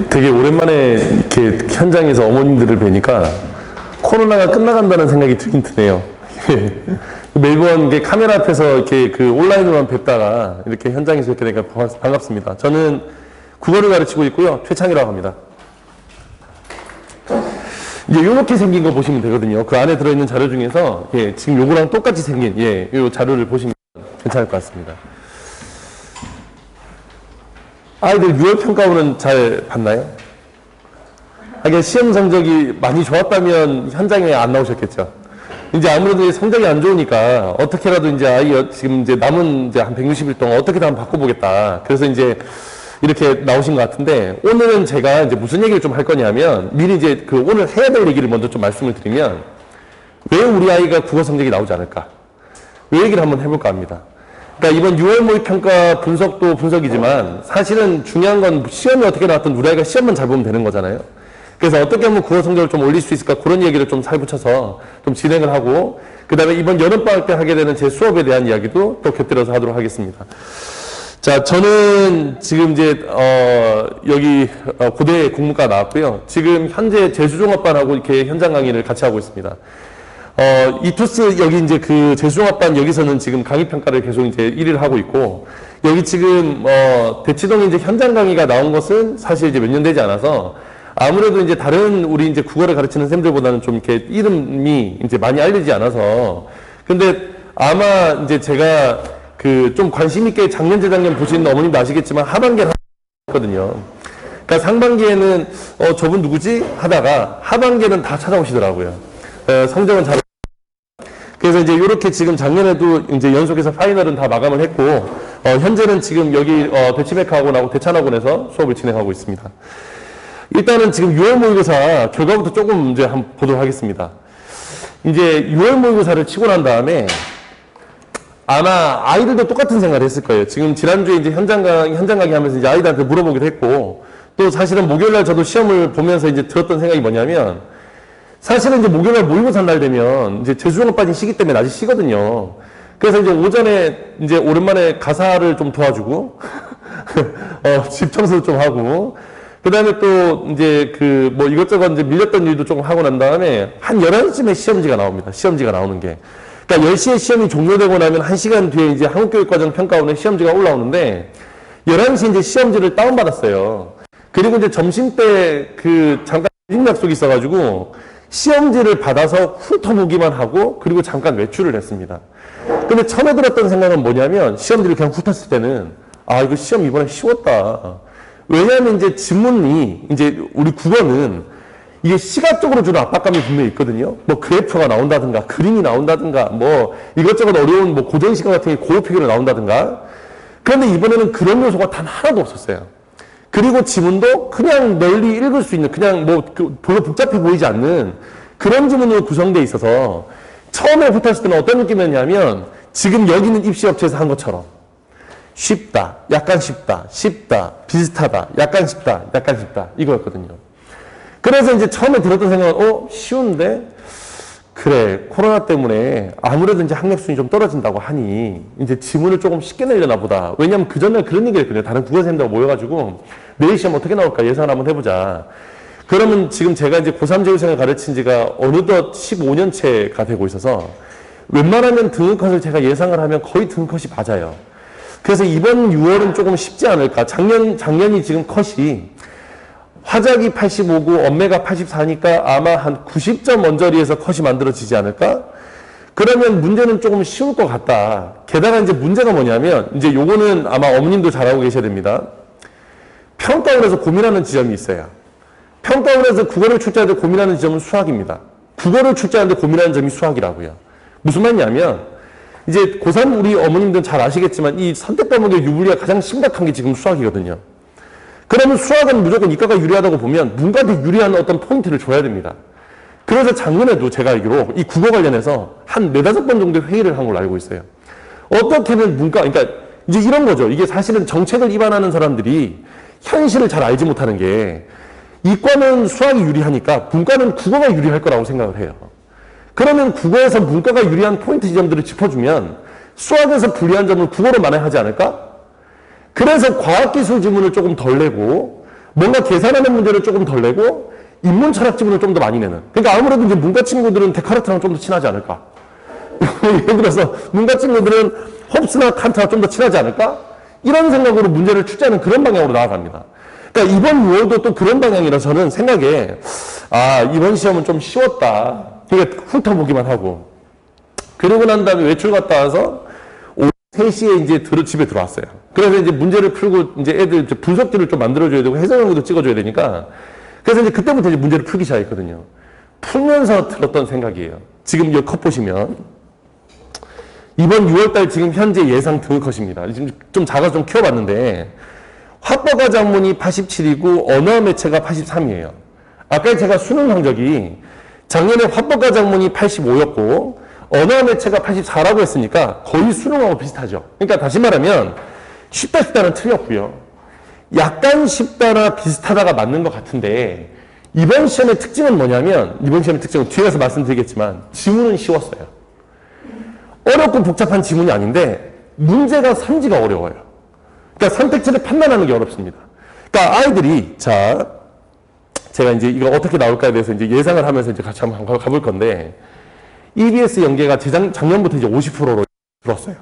되게 오랜만에 이렇게 현장에서 어머님들을 뵈니까 코로나가 끝나간다는 생각이 들긴 드네요. 매번 이게 카메라 앞에서 이렇게 그 온라인으로만 뵙다가 이렇게 현장에서 뵙게 되니까 반갑습니다. 저는 국어를 가르치고 있고요. 최창이라고 합니다. 이제 이렇게 생긴 거 보시면 되거든요. 그 안에 들어있는 자료 중에서 지금 요거랑 똑같이 생긴 요 자료를 보시면 괜찮을 것 같습니다. 아이들 6월 평가원은 잘 봤나요? 시험 성적이 많이 좋았다면 현장에 안 나오셨겠죠. 이제 아무래도 성적이 안 좋으니까 어떻게라도 이제 아이 지금 이제 남은 이제 한 160일 동안 어떻게든 한번 바꿔보겠다. 그래서 이제 이렇게 나오신 것 같은데, 오늘은 제가 이제 무슨 얘기를 좀 할 거냐면, 미리 이제 그 오늘 해야 될 얘기를 먼저 좀 말씀을 드리면, 왜 우리 아이가 국어 성적이 나오지 않을까? 이 얘기를 한번 해볼까 합니다. 그러니까 이번 6월 모의평가 분석도 분석이지만, 사실은 중요한 건 시험이 어떻게 나왔든 우리 아이가 시험만 잘 보면 되는 거잖아요. 그래서 어떻게 하면 국어 성적을 좀 올릴 수 있을까? 그런 얘기를 좀 살붙여서 좀 진행을 하고, 그 다음에 이번 여름방학 때 하게 되는 제 수업에 대한 이야기도 또 곁들여서 하도록 하겠습니다. 자, 저는 지금 이제, 여기, 고대 국문과 나왔고요. 지금 현재 제수종합반하고 이렇게 현장 강의를 같이 하고 있습니다. 이투스 여기 이제 그 제수종합반 여기서는 지금 강의평가를 계속 이제 1위를 하고 있고, 여기 지금, 대치동 이제 현장 강의가 나온 것은 사실 이제 몇 년 되지 않아서, 아무래도 이제 다른 우리 이제 국어를 가르치는 쌤들보다는 좀 이렇게 이름이 이제 많이 알려지지 않아서, 근데 아마 이제 제가 그 좀 관심 있게 작년 재작년 보시는 어머님도 아시겠지만 하반기에 했거든요. 그러니까 상반기에는 저분 누구지 하다가 하반기에는 다 찾아오시더라고요. 성적은 잘. 그래서 이제 이렇게 지금 작년에도 이제 연속해서 파이널은 다 마감을 했고, 현재는 지금 여기 대치맥학원하고 대찬학원에서 수업을 진행하고 있습니다. 일단은 지금 6월 모의고사 결과부터 조금 이제 한번 보도록 하겠습니다. 이제 6월 모의고사를 치고 난 다음에 아마 아이들도 똑같은 생각을 했을 거예요. 지금 지난주에 이제 현장 강의 하면서 이제 아이들한테 물어보기도 했고, 또 사실은 목요일날 저도 시험을 보면서 이제 들었던 생각이 뭐냐면, 사실은 이제 목요일날 모의고사 날 되면 이제 제수종합반이 쉬기 때문에 낮에 쉬거든요. 그래서 이제 오전에 이제 오랜만에 가사를 좀 도와주고, 집 청소도 좀 하고, 그 다음에 또 이제 그 뭐 이것저것 이제 밀렸던 일도 조금 하고 난 다음에 한 11시쯤에 시험지가 나옵니다. 시험지가 나오는 게. 그러니까 10시에 시험이 종료되고 나면 1시간 뒤에 이제 한국교육과정 평가원에 시험지가 올라오는데, 11시에 이제 시험지를 다운받았어요. 그리고 이제 점심 때 그 잠깐 점심 약속이 있어가지고 시험지를 받아서 훑어보기만 하고, 그리고 잠깐 외출을 했습니다. 근데 처음에 들었던 생각은 뭐냐면, 시험지를 그냥 훑었을 때는, 아, 이거 시험 이번에 쉬웠다. 왜냐하면 이제 지문이, 이제 우리 국어는 이게 시각적으로 주는 압박감이 분명히 있거든요. 뭐 그래프가 나온다든가, 그림이 나온다든가, 뭐 이것저것 어려운 뭐 고정시간 같은 게 고어피규어로 나온다든가. 그런데 이번에는 그런 요소가 단 하나도 없었어요. 그리고 지문도 그냥 널리 읽을 수 있는, 그냥 뭐 별로 복잡해 보이지 않는 그런 지문으로 구성되어 있어서, 처음에 붙었을 때는 어떤 느낌이었냐면, 지금 여기는 입시업체에서 한 것처럼 쉽다, 약간 쉽다, 쉽다, 비슷하다, 약간 쉽다, 약간 쉽다, 이거였거든요. 그래서 이제 처음에 들었던 생각은, 쉬운데? 그래, 코로나 때문에 아무래도 이제 학력순위 좀 떨어진다고 하니, 이제 지문을 조금 쉽게 내려나 보다. 왜냐면 그전에 그런 얘기를 했거든요. 다른 국어선생님들하고 모여가지고, 내일 시험 어떻게 나올까 예상을 한번 해보자. 그러면 지금 제가 이제 고3 재우생을 가르친 지가 어느덧 15년째가 되고 있어서, 웬만하면 등급컷을 제가 예상을 하면 거의 등급컷이 맞아요. 그래서 이번 6월은 조금 쉽지 않을까. 작년이 지금 컷이 화작이 85고 엄매가 84니까 아마 한 90점 언저리에서 컷이 만들어지지 않을까? 그러면 문제는 조금 쉬울 것 같다. 게다가 이제 문제가 뭐냐면, 이제 요거는 아마 어머님도 잘 알고 계셔야 됩니다. 평가원에서 고민하는 지점이 있어요. 평가원에서 국어를 출제하는데 고민하는 지점은 수학입니다. 국어를 출제하는데 고민하는 점이 수학이라고요. 무슨 말이냐면, 이제 고3 우리 어머님들은 잘 아시겠지만 이 선택 과목의 유불리가 가장 심각한 게 지금 수학이거든요. 그러면 수학은 무조건 이과가 유리하다고 보면 문과한테 유리한 어떤 포인트를 줘야 됩니다. 그래서 작년에도 제가 알기로 이 국어 관련해서 한 4-5번 정도 회의를 한 걸로 알고 있어요. 어떻게 하면 문과, 그러니까 이제 이런 거죠. 이게 사실은 정책을 입안하는 사람들이 현실을 잘 알지 못하는 게, 이과는 수학이 유리하니까 문과는 국어가 유리할 거라고 생각을 해요. 그러면 국어에서 문과가 유리한 포인트 지점들을 짚어주면 수학에서 불리한 점을 국어로 만회하지 않을까? 그래서 과학기술 지문을 조금 덜 내고 뭔가 계산하는 문제를 조금 덜 내고 인문 철학 지문을 좀 더 많이 내는. 그러니까 아무래도 이제 문과 친구들은 데카르트랑 좀 더 친하지 않을까. 예를 들어서 문과 친구들은 홉스나 칸트랑 좀 더 친하지 않을까? 이런 생각으로 문제를 출제하는 그런 방향으로 나아갑니다. 그러니까 이번 6월도 또 그런 방향이라 저는 생각에 이번 시험은 좀 쉬웠다. 그러니까 훑어보기만 하고 그러고 난 다음에 외출 갔다 와서 오후 3시에 이제 집에 들어왔어요. 그래서 이제 문제를 풀고 이제 애들 이제 분석지를 좀 만들어줘야 되고 해설 연구도 찍어줘야 되니까 그래서 이제 그때부터 이제 문제를 풀기 시작했거든요. 풀면서 들었던 생각이에요. 지금 이 컷 보시면 이번 6월달 지금 현재 예상 등급컷입니다. 지금 좀 작아서 좀 키워봤는데 화법과 작문이 87이고 언어와 매체가 83이에요. 아까 제가 수능 성적이 작년에 화법과 작문이 85였고 언어와 매체가 84라고 했으니까 거의 수능하고 비슷하죠. 그러니까 다시 말하면 쉽다는 틀렸고요. 약간 쉽다나 비슷하다가 맞는 것 같은데 이번 시험의 특징은 뭐냐면 이번 시험의 특징은 뒤에서 말씀드리겠지만 지문은 쉬웠어요. 어렵고 복잡한 지문이 아닌데 문제가 선지가 어려워요. 그러니까 선택지를 판단하는 게 어렵습니다. 그러니까 아이들이 제가 이제 이거 어떻게 나올까에 대해서 이제 예상을 하면서 이제 같이 한번 가볼 건데 EBS 연계가 작년부터 이제 50%로 줄었어요.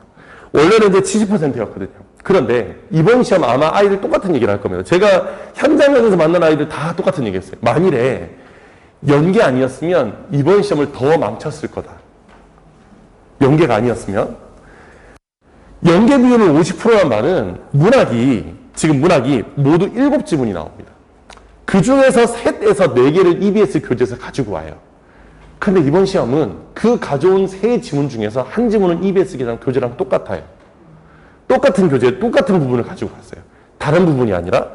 원래는 이제 70%였거든요. 그런데 이번 시험 아마 아이들 똑같은 얘기를 할 겁니다. 제가 현장에서 만난 아이들 다 똑같은 얘기했어요. 만일에 연계 아니었으면 이번 시험을 더 망쳤을 거다. 연계가 아니었으면. 연계 비율을 50%란 말은 지금 문학이 모두 7지문이 나옵니다. 그 중에서 3에서 4개를 EBS 교재에서 가지고 와요. 근데 이번 시험은 그 가져온 3지문 중에서 한 지문은 EBS 교재랑 똑같아요. 똑같은 교재, 똑같은 부분을 가지고 갔어요. 다른 부분이 아니라.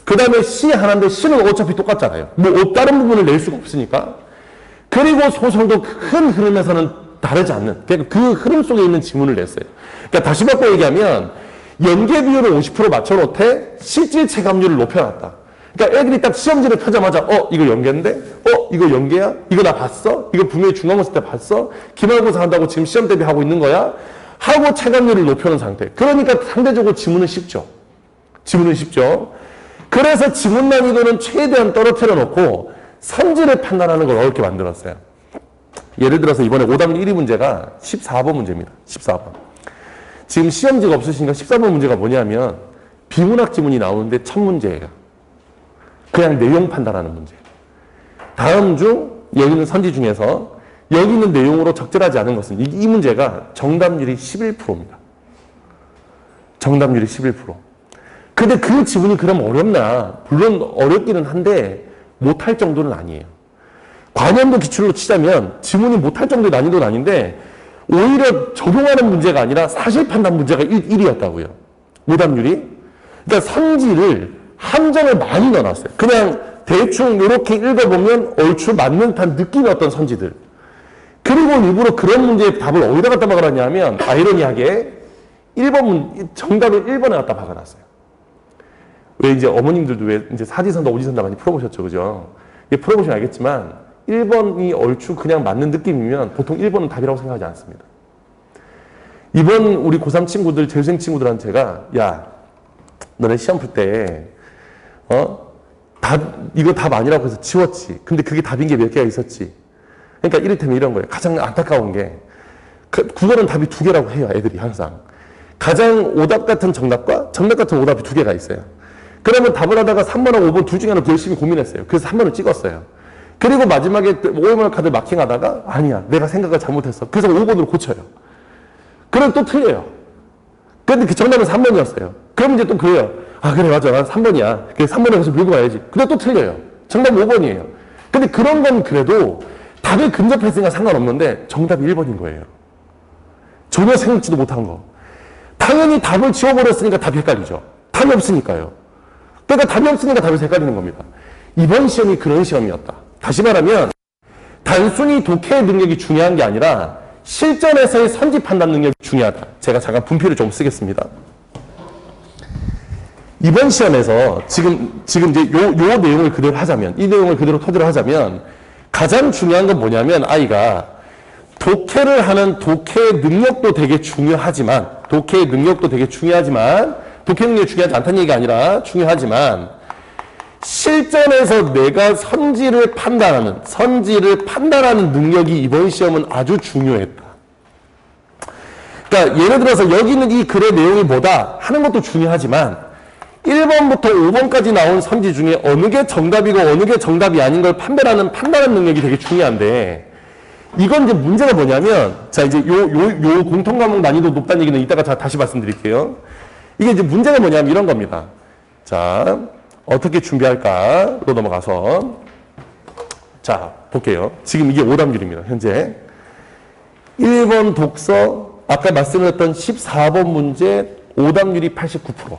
그 다음에 C 하나인데 C는 어차피 똑같잖아요. 다른 부분을 낼 수가 없으니까. 그리고 소설도 큰 흐름에서는 다르지 않는, 그러니까 그 흐름 속에 있는 지문을 냈어요. 그러니까 다시 바꿔 얘기하면 연계 비율을 50% 맞춰놓되 실질 체감률을 높여놨다. 그러니까 애들이 딱 시험지를 펴자마자 이거 연계인데? 이거 연계야? 이거 나 봤어? 이거 분명히 중간고사 때 봤어? 기말고사 한다고 지금 시험 대비하고 있는 거야? 하고 체감률을 높여놓은 상태. 그러니까 상대적으로 지문은 쉽죠. 그래서 지문 난이도는 최대한 떨어뜨려 놓고 선지를 판단하는 걸 어렵게 만들었어요. 예를 들어서 이번에 오답 1위 문제가 14번 문제입니다. 14번. 지금 시험지가 없으시니까 14번 문제가 뭐냐면 비문학 지문이 나오는데 첫 문제예요. 그냥 내용 판단하는 문제. 다음 중 여기 있는 선지 중에서 여기 있는 내용으로 적절하지 않은 것은 이 문제가 정답률이 11%입니다. 정답률이 11%. 근데 그 지문이 그럼 어렵나? 물론 어렵기는 한데 못할 정도는 아니에요. 관연도 기출로 치자면 지문이 못할 정도의 난이도는 아닌데 오히려 적용하는 문제가 아니라 사실 판단 문제가 1위였다고요. 오답률이. 그러니까 선지를 함정을 많이 넣어놨어요. 그냥 대충 이렇게 읽어보면 얼추 맞는 듯한 느낌의 어떤 선지들. 그리고 일부러 그런 문제의 답을 어디다 갖다 박아놨냐면 아이러니하게 1번 정답을 1번에 갖다 박아놨어요. 왜 이제 어머님들도 왜 이제 사지선다 오지선다 많이 풀어보셨죠, 그죠? 풀어보시면 알겠지만 1번이 얼추 그냥 맞는 느낌이면 보통 1번은 답이라고 생각하지 않습니다. 이번 우리 고3 친구들, 재수생 친구들한테 제가 야, 너네 시험 풀 때 이거 답 아니라고 해서 지웠지. 근데 그게 답인 게 몇 개가 있었지. 그러니까 이를테면 이런 거예요. 가장 안타까운 게 국어는 답이 2개라고 해요. 애들이 항상. 가장 오답 같은 정답과 정답 같은 오답이 2개가 있어요. 그러면 답을 하다가 3번하고 5번 둘 중에 하나 열심히 고민했어요. 그래서 3번을 찍었어요. 그리고 마지막에 OMR 카드 마킹하다가 아니야, 내가 생각을 잘못했어. 그래서 5번으로 고쳐요. 그럼 또 틀려요. 근데 그 정답은 3번이었어요. 그럼 이제 또 그래요. 아, 그래, 맞아. 난 3번이야. 그래서 3번에 가서 밀고 가야지. 근데 또 틀려요. 정답은 5번이에요. 근데 그런 건 그래도 답에 근접했으니까 상관없는데 정답이 1번인 거예요. 전혀 생각지도 못한 거. 당연히 답을 지워버렸으니까 답이 헷갈리죠. 답이 없으니까요. 그러니까 답이 없으니까 답이 헷갈리는 겁니다. 이번 시험이 그런 시험이었다. 다시 말하면 단순히 독해 능력이 중요한 게 아니라 실전에서의 선지 판단 능력이 중요하다. 제가 잠깐 분필을 좀 쓰겠습니다. 이번 시험에서 지금 이제 요 내용을 그대로 하자면, 이 내용을 그대로 토대로 하자면 가장 중요한 건 뭐냐면 아이가 독해를 하는 독해 능력도 되게 중요하지만 독해 능력이 중요하지 않다는 얘기가 아니라 중요하지만 실전에서 내가 선지를 판단하는 능력이 이번 시험은 아주 중요했다. 그러니까 예를 들어서 여기 있는 이 글의 내용이 뭐다 하는 것도 중요하지만 1번부터 5번까지 나온 선지 중에 어느 게 정답이고 어느 게 정답이 아닌 걸 판단하는 능력이 되게 중요한데, 이건 이제 문제가 뭐냐면, 자, 이제 요 공통과목 난이도 높다는 얘기는 이따가 다시 말씀드릴게요. 이게 이제 문제가 뭐냐면 이런 겁니다. 자, 어떻게 준비할까로 넘어가서. 자, 볼게요. 지금 이게 오답률입니다, 현재. 1번 독서, 아까 말씀드렸던 14번 문제, 오답률이 89%.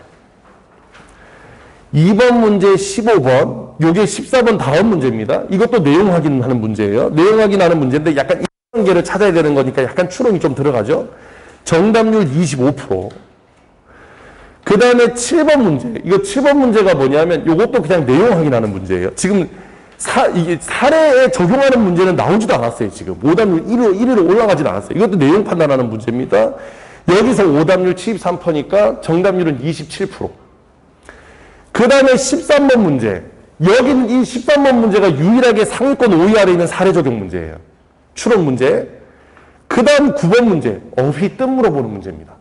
2번 문제 15번, 요게 14번 다음 문제입니다. 이것도 내용 확인하는 문제예요. 내용 확인하는 문제인데 약간 이관계를 찾아야 되는 거니까 약간 추론이 좀 들어가죠. 정답률 25%. 그 다음에 7번 문제. 이거 7번 문제가 뭐냐면 이것도 그냥 내용 확인하는 문제예요. 지금 이게 사례에 적용하는 문제는 나오지도 않았어요. 지금 오답률 1위로 올라가진 않았어요. 이것도 내용 판단하는 문제입니다. 여기서 오답률 73%니까 정답률은 27%. 그 다음에 13번 문제. 여기는 이 13번 문제가 유일하게 상위권 5위 아래에 있는 사례 적용 문제예요. 추론 문제. 그 다음 9번 문제. 어휘 뜻 물어보는 문제입니다.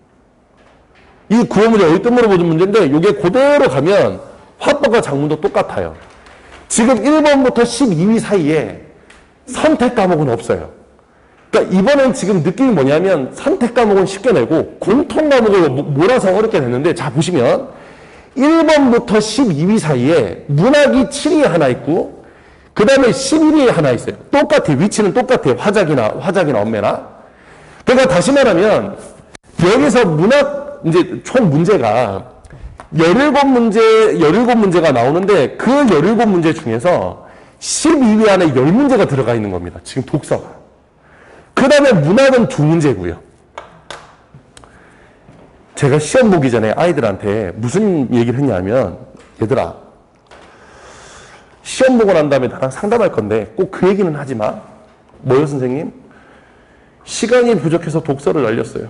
이 9번 문제 어휘 뜻 물어보는 문제인데 이게 그대로 가면 화법과 작문도 똑같아요. 지금 1번부터 12위 사이에 선택 과목은 없어요. 그러니까 이번엔 지금 느낌이 뭐냐면 선택 과목은 쉽게 내고 공통 과목을 몰아서 어렵게 냈는데, 자 보시면 1번부터 12위 사이에 문학이 7위에 하나 있고 그 다음에 11위에 하나 있어요. 똑같아요. 위치는 똑같아요. 화작이나 엄매나. 그러니까 다시 말하면 여기서 문학 이제 총 문제가 17문제가 나오는데 그 17문제 중에서 12위 안에 10문제가 들어가 있는 겁니다. 지금 독서가. 그 다음에 문학은 2문제고요. 제가 시험 보기 전에 아이들한테 무슨 얘기를 했냐면, 얘들아, 시험 보고 난 다음에 나랑 상담할 건데 꼭 그 얘기는 하지 마. 뭐요, 선생님? 시간이 부족해서 독서를 날렸어요.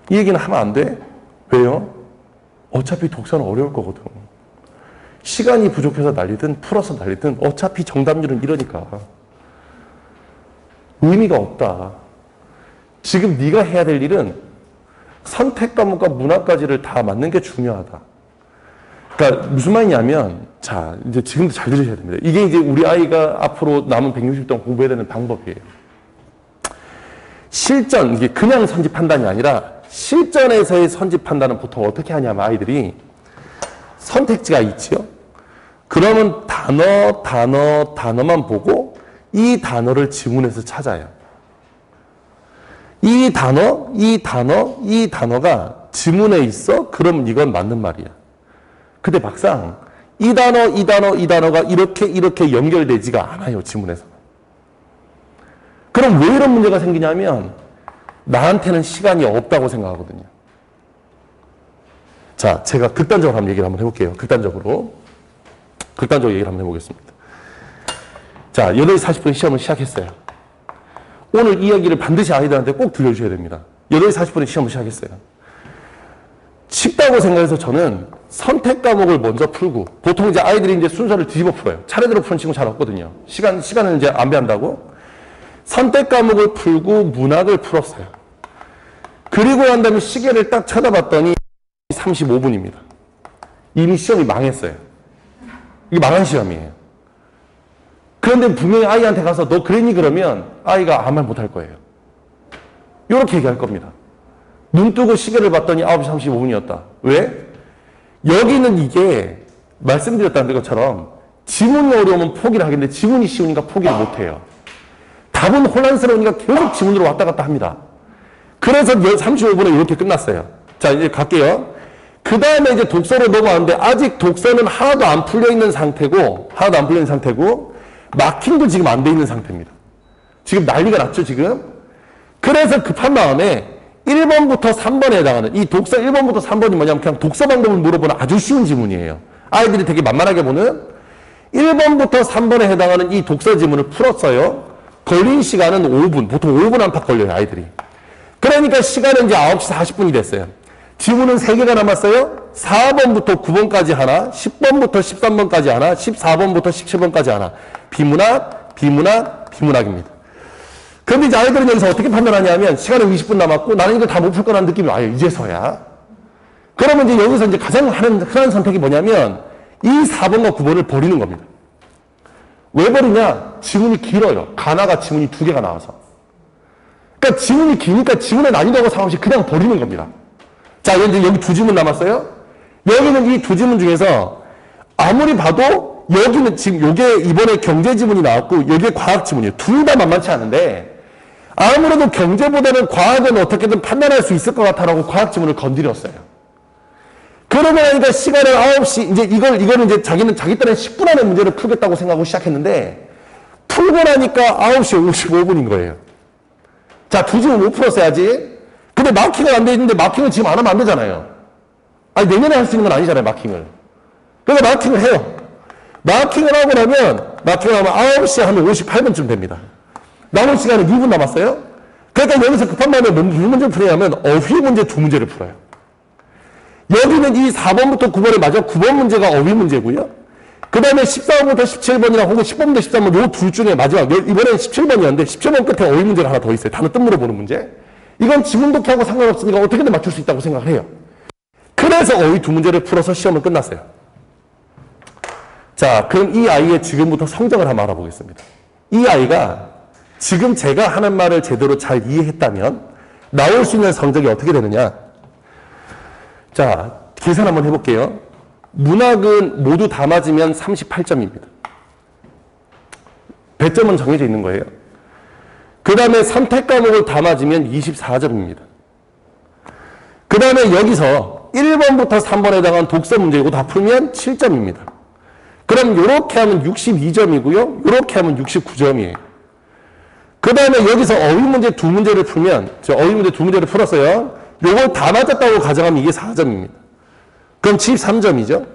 이 얘기는 하면 안 돼. 왜요? 어차피 독서는 어려울 거거든. 시간이 부족해서 날리든 풀어서 날리든 어차피 정답률은 이러니까 의미가 없다. 지금 네가 해야 될 일은 선택 과목과 문학까지를 다 맞는 게 중요하다. 그러니까 무슨 말이냐면, 자, 이제 지금도 잘 들으셔야 됩니다. 이게 이제 우리 아이가 앞으로 남은 160일 동안 공부해야 되는 방법이에요. 실전, 이게 그냥 선지 판단이 아니라 실전에서의 선지 판단은 보통 어떻게 하냐면 아이들이 선택지가 있지요. 그러면 단어만 보고 이 단어를 지문에서 찾아요. 이 단어가 지문에 있어? 그러면 이건 맞는 말이야. 근데 막상 이 단어가 이렇게 연결되지가 않아요, 지문에서. 그럼 왜 이런 문제가 생기냐면 나한테는 시간이 없다고 생각하거든요. 자, 제가 극단적으로 한번 얘기를 한번 해볼게요. 극단적으로 얘기를 한번 해보겠습니다. 자, 8시 40분에 시험을 시작했어요. 오늘 이야기를 반드시 아이들한테 꼭 들려주셔야 됩니다. 8시 40분에 시험을 시작했어요. 쉽다고 생각해서 저는 선택 과목을 먼저 풀고, 보통 이제 아이들이 이제 순서를 뒤집어 풀어요. 차례대로 푸는 친구 잘 없거든요. 시간을 이제 안배한다고. 선택 과목을 풀고 문학을 풀었어요. 그리고 난 다음에 시계를 딱 쳐다봤더니 35분입니다. 이미 시험이 망했어요. 이게 망한 시험이에요. 그런데 분명히 아이한테 가서 너 그랬니? 그러면 아이가 아무 말 못할 거예요. 이렇게 얘기할 겁니다. 눈 뜨고 시계를 봤더니 9시 35분이었다. 왜? 여기는 이게 말씀드렸다는 것처럼 지문이 어려우면 포기를 하겠는데 지문이 쉬우니까 포기를 못해요. 답은 혼란스러우니까 계속 지문으로 왔다 갔다 합니다. 그래서 35분에 이렇게 끝났어요. 자, 이제 갈게요. 그 다음에 이제 독서로 넘어왔는데 아직 독서는 하나도 안 풀려 있는 상태고 마킹도 지금 안 돼 있는 상태입니다. 지금 난리가 났죠, 지금? 그래서 급한 마음에 1번부터 3번에 해당하는 이 독서 1번부터 3번이 뭐냐면 그냥 독서 방법을 물어보는 아주 쉬운 지문이에요. 아이들이 되게 만만하게 보는 1번부터 3번에 해당하는 이 독서 지문을 풀었어요. 걸린 시간은 5분, 보통 5분 안팎 걸려요, 아이들이. 그러니까 시간은 이제 9시 40분이 됐어요. 지문은 3개가 남았어요. 4번부터 9번까지 하나, 10번부터 13번까지 하나, 14번부터 17번까지 하나. 비문학, 비문학, 비문학입니다. 그런데 이제 아이들은 여기서 어떻게 판단하냐면 시간은 20분 남았고 나는 이거 다 못 풀 거라는 느낌이 와요. 이제서야. 그러면 이제 여기서 이제 가장 흔한 선택이 뭐냐면 이 4번과 9번을 버리는 겁니다. 왜 버리냐? 지문이 길어요. 가나가 지문이 2개가 나와서. 그러니까 지문이 기니까 지문의 난이도하고 상관없이 그냥 버리는 겁니다. 자, 이제 여기 2지문 남았어요. 여기는 이 2지문 중에서 아무리 봐도 여기는 지금 요게 이번에 경제 지문이 나왔고 여기에 과학 지문이에요. 둘 다 만만치 않은데 아무래도 경제보다는 과학은 어떻게든 판단할 수 있을 것 같아라고 과학 지문을 건드렸어요. 그러고 나니까 시간을 9시, 이제 이거는 이제 자기는 자기 딴에 10분 안에 문제를 풀겠다고 생각하고 시작했는데 풀고 나니까 9시 55분인 거예요. 자, 2지문 못 풀었어야지. 근데 마킹은 안 돼 있는데 마킹을 지금 안 하면 안 되잖아요. 아니, 내년에 할 수 있는 건 아니잖아요, 마킹을. 그래서 마킹을 해요. 마킹을 하고 나면 9시 한 58분쯤 됩니다. 남은 시간은 2분 남았어요. 그러니까 여기서 급한 마음에 무슨 문제를 풀냐면 어휘 문제 2문제를 풀어요. 여기는 이 4번부터 9번에 맞아 9번 문제가 어휘 문제고요. 그 다음에 14번부터 17번이랑 혹은 10번부터 13번 요 둘 중에 마지막, 이번엔 17번이었는데 17번 끝에 어휘 문제가 하나 더 있어요. 단어 뜻 물어보는 문제. 이건 지문 독해하고 상관없으니까 어떻게든 맞출 수 있다고 생각을 해요. 그래서 어휘 2문제를 풀어서 시험은 끝났어요. 자, 그럼 이 아이의 지금부터 성적을 한번 알아보겠습니다. 이 아이가 지금 제가 하는 말을 제대로 잘 이해했다면 나올 수 있는 성적이 어떻게 되느냐. 자, 계산 한번 해볼게요. 문학은 모두 다 맞으면 38점입니다. 배점은 정해져 있는 거예요. 그 다음에 선택 과목을 다 맞으면 24점입니다. 그 다음에 여기서 1번부터 3번에 해당한 독서 문제 이거 다 풀면 7점입니다. 그럼 이렇게 하면 62점이고요. 이렇게 하면 69점이에요. 그 다음에 여기서 어휘 문제 2문제를 풀면, 저 어휘 문제 2문제를 풀었어요. 요걸 다 맞았다고 가정하면 이게 4점입니다. 그럼 73점이죠?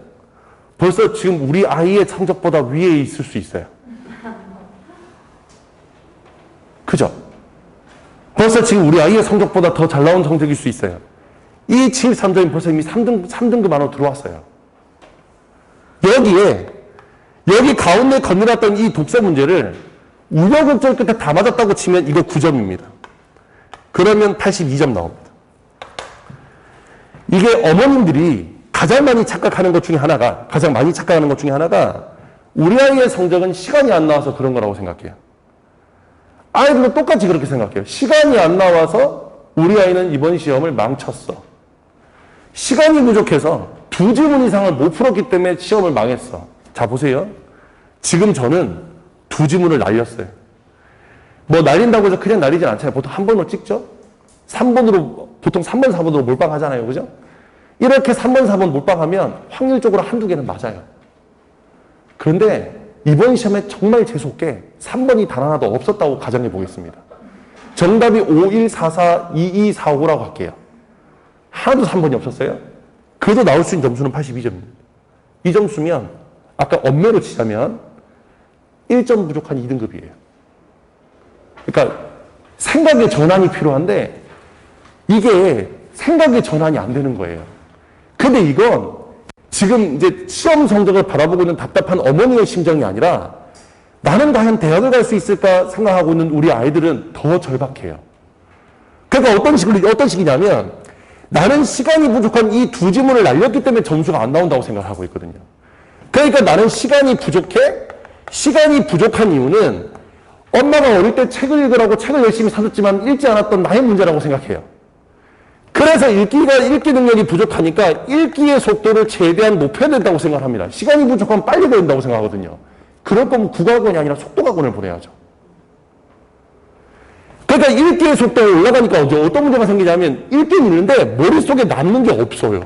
벌써 지금 우리 아이의 성적보다 위에 있을 수 있어요. 그죠? 벌써 지금 우리 아이의 성적보다 더 잘 나온 성적일 수 있어요. 이 73점이 벌써 이미 3등급 안으로 들어왔어요. 여기 가운데 건너놨던 이 독서 문제를 우여곡절 끝에 다 맞았다고 치면 이거 9점입니다. 그러면 82점 나옵니다. 이게 어머님들이 가장 많이 착각하는 것 중에 하나가 우리 아이의 성적은 시간이 안 나와서 그런 거라고 생각해요. 아이들도 똑같이 그렇게 생각해요. 시간이 안 나와서 우리 아이는 이번 시험을 망쳤어. 시간이 부족해서 2지문 이상을 못 풀었기 때문에 시험을 망했어. 자, 보세요. 지금 저는 2지문을 날렸어요. 뭐 날린다고 해서 그냥 날리진 않잖아요. 보통 한 번으로 찍죠? 3번으로, 보통 3번, 4번으로 몰빵하잖아요. 그죠? 이렇게 3번, 4번 몰빵하면 확률적으로 한두 개는 맞아요. 그런데 이번 시험에 정말 재수없게 3번이 단 하나도 없었다고 가정해 보겠습니다. 정답이 5144, 2245라고 할게요. 하나도 3번이 없었어요. 그래도 나올 수 있는 점수는 82점입니다. 이 점수면 아까 엄매로 치자면 1점 부족한 2등급이에요. 그러니까 생각의 전환이 필요한데 이게 생각의 전환이 안 되는 거예요. 근데 이건 지금 이제 시험 성적을 바라보고 있는 답답한 어머니의 심정이 아니라 나는 과연 대학을 갈 수 있을까 생각하고 있는 우리 아이들은 더 절박해요. 그러니까 어떤 식이냐면 나는 시간이 부족한 이 2지문을 날렸기 때문에 점수가 안 나온다고 생각하고 있거든요. 그러니까 나는 시간이 부족해? 시간이 부족한 이유는 엄마가 어릴 때 책을 읽으라고 책을 열심히 사줬지만 읽지 않았던 나의 문제라고 생각해요. 그래서 읽기 능력이 부족하니까 읽기의 속도를 최대한 높여야 된다고 생각합니다. 시간이 부족하면 빨리 배운다고 생각하거든요. 그럴 거면 국어학원이 아니라 속도학원을 보내야죠. 그러니까 읽기의 속도가 올라가니까 어떤 문제가 생기냐면 읽기는 읽는데 머릿속에 남는 게 없어요.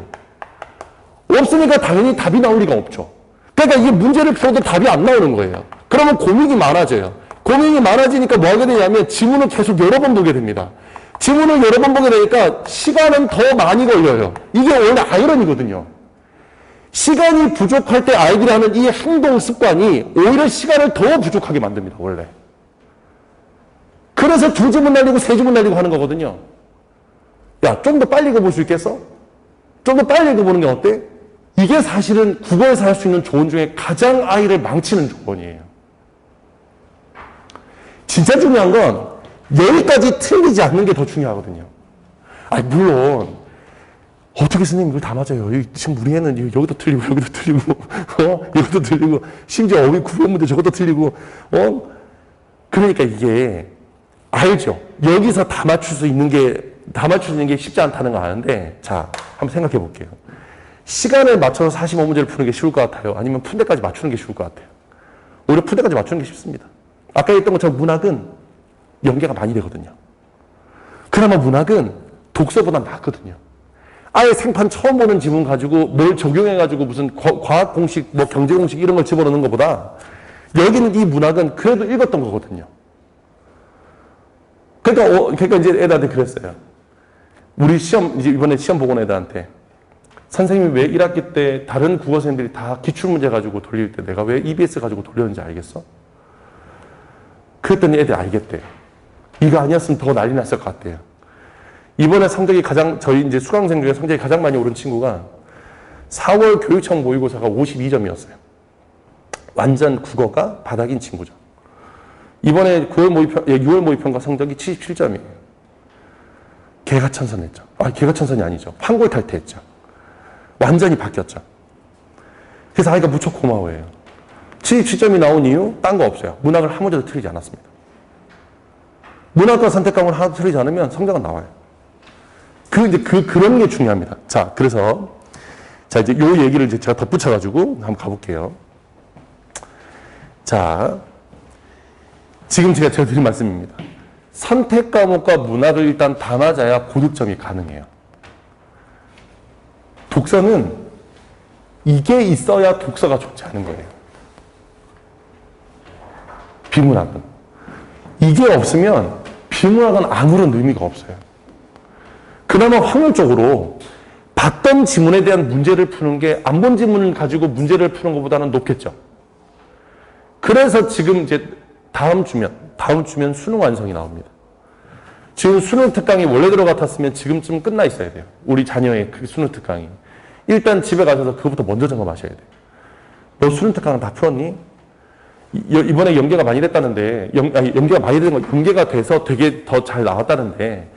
없으니까 당연히 답이 나올 리가 없죠. 그러니까 이게 문제를 풀어도 답이 안 나오는 거예요. 그러면 고민이 많아져요. 고민이 많아지니까 뭐 하게 되냐면 지문을 계속 여러 번 보게 됩니다. 지문을 여러 번 보게 되니까 시간은 더 많이 걸려요. 이게 원래 아이러니거든요. 시간이 부족할 때 아이들이 하는 이 행동 습관이 오히려 시간을 더 부족하게 만듭니다. 원래. 그래서 2지문 날리고 3지문 날리고 하는 거거든요. 야, 좀 더 빨리 읽어볼 수 있겠어? 좀 더 빨리 읽어보는 게 어때? 이게 사실은 국어에서 할 수 있는 조언 중에 가장 아이를 망치는 조언이에요. 진짜 중요한 건 여기까지 틀리지 않는 게 더 중요하거든요. 아니, 물론 어떻게 선생님 이걸 다 맞아요. 지금 우리 애는 여기도 틀리고 여기도 틀리고 여기도 틀리고 심지어 어휘 구분 문제 저것도 틀리고 그러니까 이게 알죠. 여기서 다 맞출 수 있는 게 쉽지 않다는 거 아는데 자, 한번 생각해 볼게요. 시간을 맞춰서 45문제를 푸는 게 쉬울 것 같아요? 아니면 푼 데까지 맞추는 게 쉬울 것 같아요? 오히려 푼 데까지 맞추는 게 쉽습니다. 아까 했던 것처럼 문학은 연계가 많이 되거든요. 그나마 문학은 독서보다 낫거든요. 아예 생판 처음 보는 지문 가지고 뭘 적용해가지고 무슨 과학 공식, 뭐 경제 공식 이런 걸 집어넣는 것보다 여기는 이 문학은 그래도 읽었던 거거든요. 그러니까 이제 애들한테 그랬어요. 우리 이제 이번에 시험 보고 온 애들한테 선생님이 왜 1학기 때 다른 국어 선생님들이 다 기출문제 가지고 돌릴 때 내가 왜 EBS 가지고 돌렸는지 알겠어? 그랬더니 애들이 알겠대요. 이거 아니었으면 더 난리 났을 것 같대요. 이번에 성적이 저희 이제 수강생 중에 성적이 가장 많이 오른 친구가 4월 교육청 모의고사가 52점이었어요. 완전 국어가 바닥인 친구죠. 이번에 6월 모의평가 성적이 77점이에요. 개가 천선했죠. 개가 천선이 아니죠. 환골 탈퇴했죠. 완전히 바뀌었죠. 그래서 아이가 무척 고마워해요. 77점이 나온 이유? 딴 거 없어요. 문학을 한 문제도 틀리지 않았습니다. 문학과 선택 과목을 하나도 틀리지 않으면 성적은 나와요. 그런 게 중요합니다. 자, 그래서, 이제 요 얘기를 이제 제가 덧붙여가지고 한번 가볼게요. 자, 지금 제가 드린 말씀입니다. 선택 과목과 문학을 일단 다 맞아야 고득점이 가능해요. 독서는 이게 있어야 독서가 좋지 않은 거예요. 비문학은. 이게 없으면 비문학은 아무런 의미가 없어요. 그나마 확률적으로 봤던 지문에 대한 문제를 푸는 게 안 본 지문을 가지고 문제를 푸는 것보다는 높겠죠. 그래서 지금 이제 다음 주면 수능 완성이 나옵니다. 지금 수능 특강이 원래대로 같았으면 지금쯤 끝나 있어야 돼요. 우리 자녀의 그 수능 특강이. 일단 집에 가셔서 그거부터 먼저 점검하셔야 돼요. 너 수능 특강은 다 풀었니? 이번에 연계가 많이 됐다는데, 연계가 많이 된 거, 연계가 돼서 되게 더 잘 나왔다는데,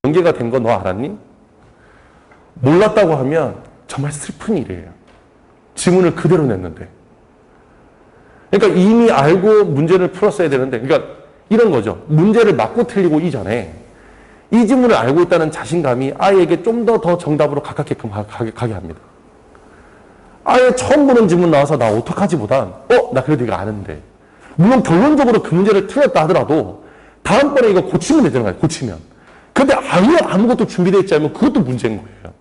연계가 된 거 너 알았니? 몰랐다고 하면 정말 슬픈 일이에요. 지문을 그대로 냈는데. 그러니까 이미 알고 문제를 풀었어야 되는데, 그러니까 이런 거죠. 문제를 맞고 틀리고 이전에 이 지문을 알고 있다는 자신감이 아이에게 좀 더 정답으로 가깝게끔 가게 합니다. 아예 처음 보는 지문 나와서 나 어떡하지 보단 나 그래도 이거 아는데. 물론 결론적으로 그 문제를 틀렸다 하더라도 다음번에 이거 고치면 되잖아요. 고치면. 근데 아예 아무것도 준비되어 있지 않으면 그것도 문제인 거예요.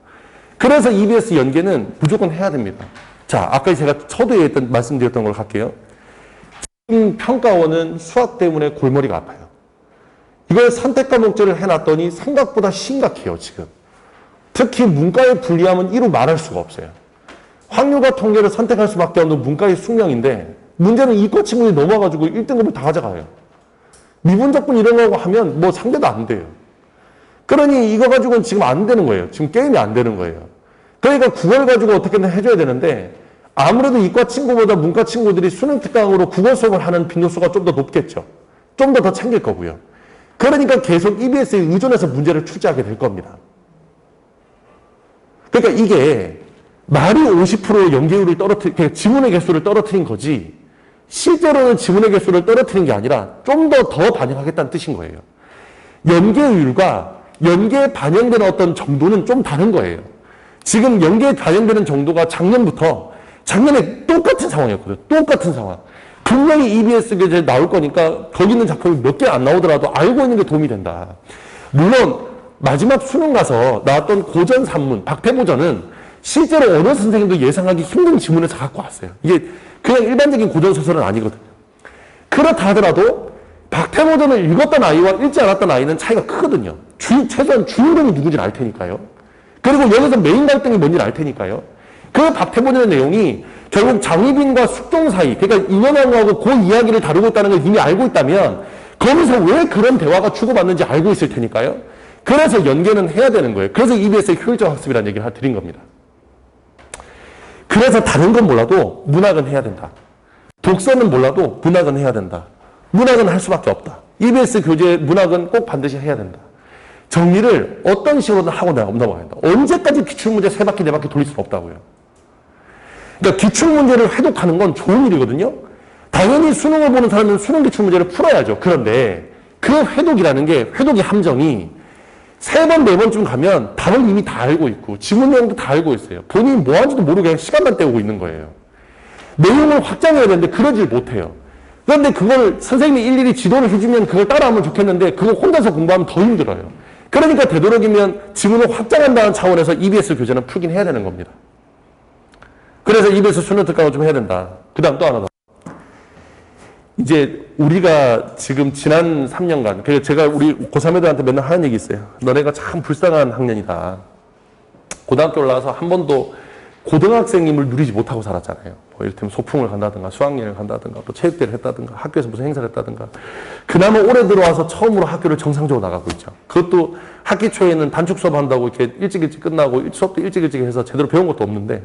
그래서 EBS 연계는 무조건 해야 됩니다. 자, 아까 제가 서두에 말씀드렸던 걸 할게요. 지금 평가원은 수학 때문에 골머리가 아파요. 이걸 선택 과목제를 해놨더니 생각보다 심각해요, 지금. 특히 문과의 불리함은 이루 말할 수가 없어요. 확률과 통계를 선택할 수밖에 없는 문과의 숙명인데 문제는 이과 친구들이 넘어가지고 1등급을 다 가져가요. 미분적분 이런 거 하면 뭐 상대도 안 돼요. 그러니 이거 가지고는 지금 안 되는 거예요. 지금 게임이 안 되는 거예요. 그러니까 국어를 가지고 어떻게든 해줘야 되는데 아무래도 이과 친구보다 문과 친구들이 수능 특강으로 국어 수업을 하는 빈도수가 좀 더 높겠죠. 좀 더 챙길 거고요. 그러니까 계속 EBS에 의존해서 문제를 출제하게 될 겁니다. 그러니까 이게 말이 50% 연계율을 그러니까 지문의 개수를 떨어뜨린 거지 실제로는 지문의 개수를 떨어뜨린 게 아니라 좀 더 반영하겠다는 뜻인 거예요. 연계율과 연계에 반영되는 어떤 정도는 좀 다른 거예요. 지금 연계에 반영되는 정도가 작년에 똑같은 상황이었거든요. 똑같은 상황. 분명히 EBS가 나올 거니까 거기 있는 작품이 몇 개 안 나오더라도 알고 있는 게 도움이 된다. 물론 마지막 수능 가서 나왔던 고전 산문, 박태모전은 실제로 어느 선생님도 예상하기 힘든 지문에서 갖고 왔어요. 이게 그냥 일반적인 고전 소설은 아니거든요. 그렇다 하더라도 박태모전을 읽었던 아이와 읽지 않았던 아이는 차이가 크거든요. 최소한 주인공이 누군지 알 테니까요. 그리고 여기서 메인 갈등이 뭔지 알 테니까요. 그 박태모전의 내용이 결국 장희빈과 숙종 사이, 그러니까 인연왕후하고 그 이야기를 다루고 있다는 걸 이미 알고 있다면 거기서 왜 그런 대화가 주고받는지 알고 있을 테니까요. 그래서 연계는 해야 되는 거예요. 그래서 EBS의 효율적 학습이라는 얘기를 드린 겁니다. 그래서 다른 건 몰라도 문학은 해야 된다. 독서는 몰라도 문학은 해야 된다. 문학은 할 수밖에 없다. EBS 교재 문학은 꼭 반드시 해야 된다. 정리를 어떤 식으로든 하고 넘어가야 된다. 언제까지 기출문제 3바퀴, 4바퀴 돌릴 수는 없다고요. 그러니까 기출문제를 회독하는 건 좋은 일이거든요. 당연히 수능을 보는 사람은 수능 기출문제를 풀어야죠. 그런데 그 회독이라는 게, 회독의 함정이 3번, 4번쯤 가면 답을 이미 다 알고 있고 지문 내용도 다 알고 있어요. 본인이 뭐 하는지도 모르고 그냥 시간만 때우고 있는 거예요. 내용을 확장해야 되는데 그러질 못해요. 그런데 그걸 선생님이 일일이 지도를 해주면 그걸 따라하면 좋겠는데 그걸 혼자서 공부하면 더 힘들어요. 그러니까 되도록이면 지문을 확장한다는 차원에서 EBS 교재는 풀긴 해야 되는 겁니다. 그래서 EBS 수능 특강을 좀 해야 된다. 그 다음 또 하나 더. 이제 우리가 지금 지난 3년간, 그래서 제가 우리 고3 애들한테 맨날 하는 얘기 있어요. 너네가 참 불쌍한 학년이다. 고등학교 올라가서 한 번도 고등학생임을 누리지 못하고 살았잖아요. 뭐 이를테면 소풍을 간다든가 수학여행을 간다든가 또 체육대회를 했다든가 학교에서 무슨 행사를 했다든가. 그나마 올해 들어와서 처음으로 학교를 정상적으로 나가고 있죠. 그것도 학기 초에는 단축 수업 한다고 이렇게 일찍 끝나고 수업도 일찍 해서 제대로 배운 것도 없는데.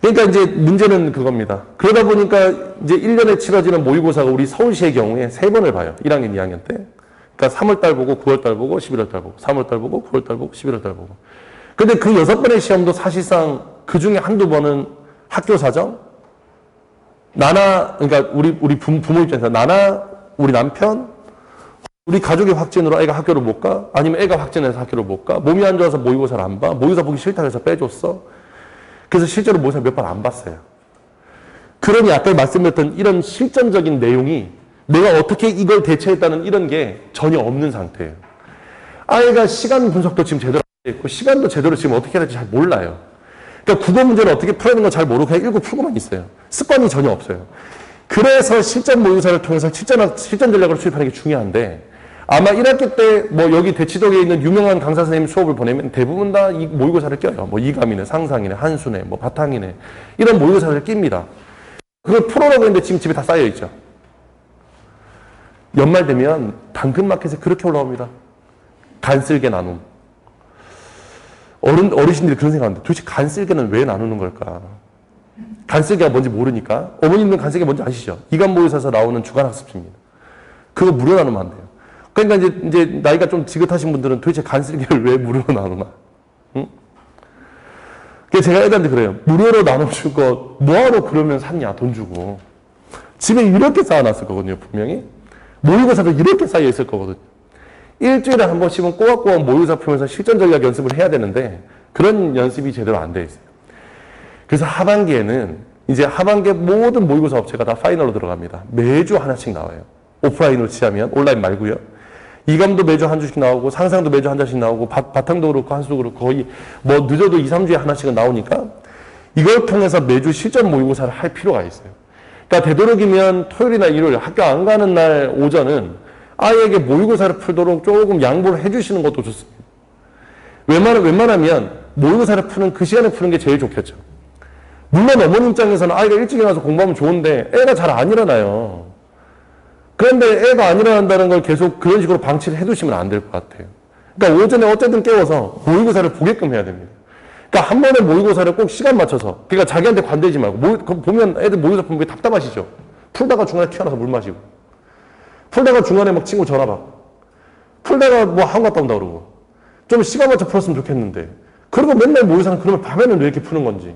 그러니까 이제 문제는 그겁니다. 그러다 보니까 이제 1년에 치러지는 모의고사가 우리 서울시의 경우에 3번을 봐요. 1학년, 2학년 때. 그러니까 3월달 보고 9월달 보고 11월달 보고 3월달 보고 9월달 보고 11월달 보고. 근데 그 6번의 시험도 사실상 그 중에 한두 번은 학교 사정, 나나, 그러니까 우리 부모 입장에서 나나, 우리 남편, 우리 가족의 확진으로 애가 학교를 못 가, 아니면 애가 확진해서 학교를 못 가, 몸이 안 좋아서 모의고사를 안 봐, 모의고사 보기 싫다 해서 빼줬어. 그래서 실제로 모의고사 몇 번 안 봤어요. 그러니 아까 말씀드렸던 이런 실전적인 내용이 내가 어떻게 이걸 대처했다는 이런 게 전혀 없는 상태예요. 아이가 시간 분석도 지금 제대로 안 돼 있고 시간도 제대로 지금 어떻게 해야 될지 잘 몰라요. 그러니까 국어 문제를 어떻게 풀어야 되는 거 잘 모르고 그냥 읽고 풀고만 있어요. 습관이 전혀 없어요. 그래서 실전 모의고사를 통해서 실전 전략을 수립하는 게 중요한데 아마 1학기 때 뭐 여기 대치동에 있는 유명한 강사 선생님 수업을 보내면 대부분 다 이 모의고사를 껴요. 뭐 이감이네, 상상이네, 한수네, 뭐 바탕이네 이런 모의고사를 낍니다. 그걸 풀어라고 했는데 지금 집에 다 쌓여있죠. 연말 되면 당근마켓에 그렇게 올라옵니다. 간쓸게 나눔. 어르신들이 그런 생각하는데 도대체 간쓸게는 왜 나누는 걸까? 간쓸게가 뭔지 모르니까. 어머님들 간쓸게 뭔지 아시죠? 이감 모의사에서 나오는 주간학습지입니다. 그거 무료 나누면 안 돼요. 그러니까 이제 나이가 좀 지긋하신 분들은 도대체 간쓸게를 왜 무료로 나누나? 응? 그래서 제가 애들한테 그래요. 무료로 나눠줄 거 뭐하러 그러면 샀냐, 돈 주고. 집에 이렇게 쌓아놨을 거거든요, 분명히. 모의고사도 이렇게 쌓여있을 거거든요. 일주일에 한 번씩은 꼬박꼬박 모의고사 풀면서 실전 전략 연습을 해야 되는데 그런 연습이 제대로 안 돼 있어요. 그래서 하반기에는 이제 하반기에 모든 모의고사 업체가 다 파이널로 들어갑니다. 매주 하나씩 나와요. 오프라인으로 치자면 온라인 말고요. 이감도 매주 한 주씩 나오고 상상도 매주 한 장씩 나오고 바탕도 그렇고 한수도 그렇고 거의 뭐 늦어도 2, 3주에 하나씩은 나오니까 이걸 통해서 매주 실전 모의고사를 할 필요가 있어요. 그러니까 되도록이면 토요일이나 일요일 학교 안 가는 날 오전은 아이에게 모의고사를 풀도록 조금 양보를 해주시는 것도 좋습니다. 웬만하면 모의고사를 푸는 그 시간에 푸는 게 제일 좋겠죠. 물론 어머니 입장에서는 아이가 일찍 일어나서 공부하면 좋은데 애가 잘 안 일어나요. 그런데 애가 안 일어난다는 걸 계속 그런 식으로 방치를 해두시면 안 될 것 같아요. 그러니까 오전에 어쨌든 깨워서 모의고사를 보게끔 해야 됩니다. 그러니까 한 번에 모의고사를 꼭 시간 맞춰서, 그러니까 자기한테 관대지 말고, 보면 애들 모의고사 보면 답답하시죠? 풀다가 중간에 튀어나와서 물 마시고, 풀다가 중간에 막 친구 전화 받고, 풀다가 뭐 학원 갔다 온다 그러고, 좀 시간 맞춰 풀었으면 좋겠는데, 그리고 맨날 모의고사는 그러면 밤에는 왜 이렇게 푸는 건지.